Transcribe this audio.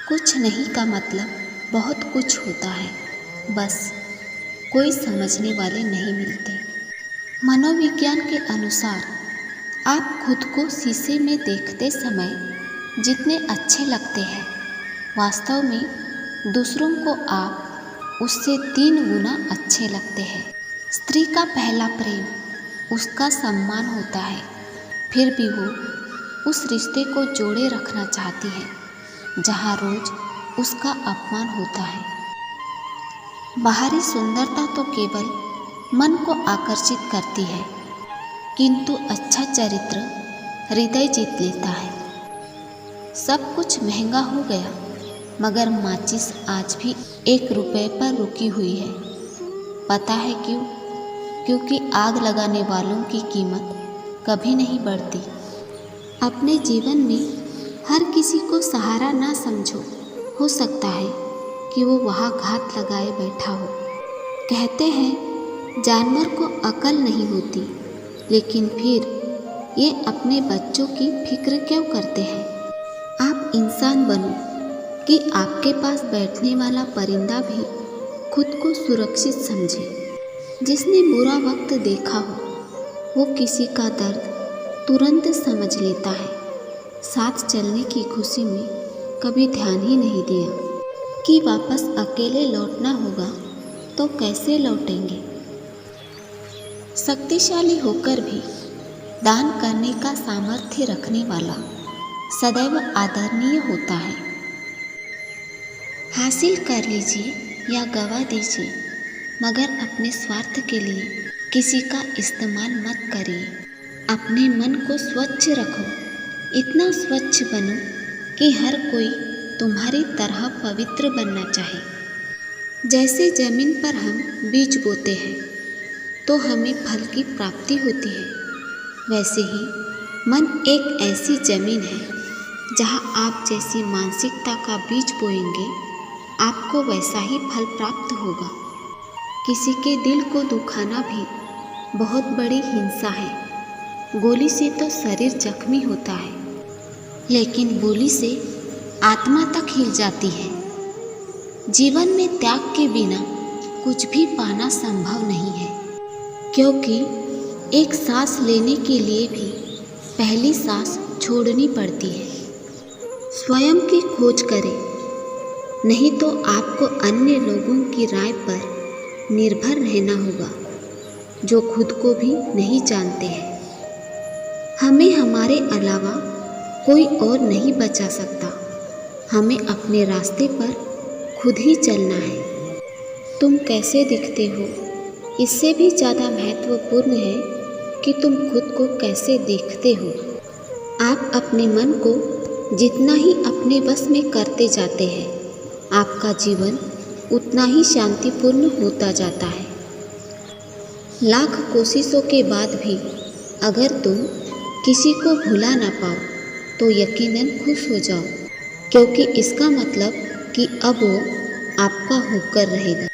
कुछ नहीं का मतलब बहुत कुछ होता है, बस कोई समझने वाले नहीं मिलते। मनोविज्ञान के अनुसार आप खुद को शीशे में देखते समय जितने अच्छे लगते हैं, वास्तव में दूसरों को आप उससे 3 गुना अच्छे लगते हैं। स्त्री का पहला प्रेम उसका सम्मान होता है, फिर भी वो उस रिश्ते को जोड़े रखना चाहती है जहाँ रोज उसका अपमान होता है। बाहरी सुंदरता तो केवल मन को आकर्षित करती है, किंतु अच्छा चरित्र हृदय जीत लेता है। सब कुछ महंगा हो गया, मगर माचिस आज भी 1 रुपये पर रुकी हुई है। पता है क्यों? क्योंकि आग लगाने वालों की कीमत कभी नहीं बढ़ती। अपने जीवन में हर किसी को सहारा ना समझो, हो सकता है कि वो वहाँ घात लगाए बैठा हो। कहते हैं जानवर को अकल नहीं होती, लेकिन फिर ये अपने बच्चों की फिक्र क्यों करते हैं? आप इंसान बनो कि आपके पास बैठने वाला परिंदा भी खुद को सुरक्षित समझे। जिसने बुरा वक्त देखा हो, वो किसी का दर्द तुरंत समझ लेता है। साथ चलने की खुशी में कभी ध्यान ही नहीं दिया कि वापस अकेले लौटना होगा तो कैसे लौटेंगे। शक्तिशाली होकर भी दान करने का सामर्थ्य रखने वाला सदैव आदरणीय होता है। हासिल कर लीजिए या गवा दीजिए, मगर अपने स्वार्थ के लिए किसी का इस्तेमाल मत करिए। अपने मन को स्वच्छ रखो, इतना स्वच्छ बनो कि हर कोई तुम्हारी तरह पवित्र बनना चाहे। जैसे जमीन पर हम बीज बोते हैं तो हमें फल की प्राप्ति होती है, वैसे ही मन एक ऐसी जमीन है जहाँ आप जैसी मानसिकता का बीज बोएंगे, आपको वैसा ही फल प्राप्त होगा। किसी के दिल को दुखाना भी बहुत बड़ी हिंसा है। गोली से तो शरीर जख्मी होता है, लेकिन बोली से आत्मा तक हिल जाती है। जीवन में त्याग के बिना कुछ भी पाना संभव नहीं है, क्योंकि एक सांस लेने के लिए भी पहली सांस छोड़नी पड़ती है। स्वयं की खोज करें, नहीं तो आपको अन्य लोगों की राय पर निर्भर रहना होगा, जो खुद को भी नहीं जानते हैं। हमें हमारे अलावा कोई और नहीं बचा सकता। हमें अपने रास्ते पर खुद ही चलना है। तुम कैसे दिखते हो, इससे भी ज़्यादा महत्वपूर्ण है कि तुम खुद को कैसे देखते हो। आप अपने मन को जितना ही अपने बस में करते जाते हैं, आपका जीवन उतना ही शांतिपूर्ण होता जाता है। लाख कोशिशों के बाद भी अगर तुम किसी को भुला ना पाओ तो यकीनन खुश हो जाओ, क्योंकि इसका मतलब कि अब वो आपका होकर रहेगा।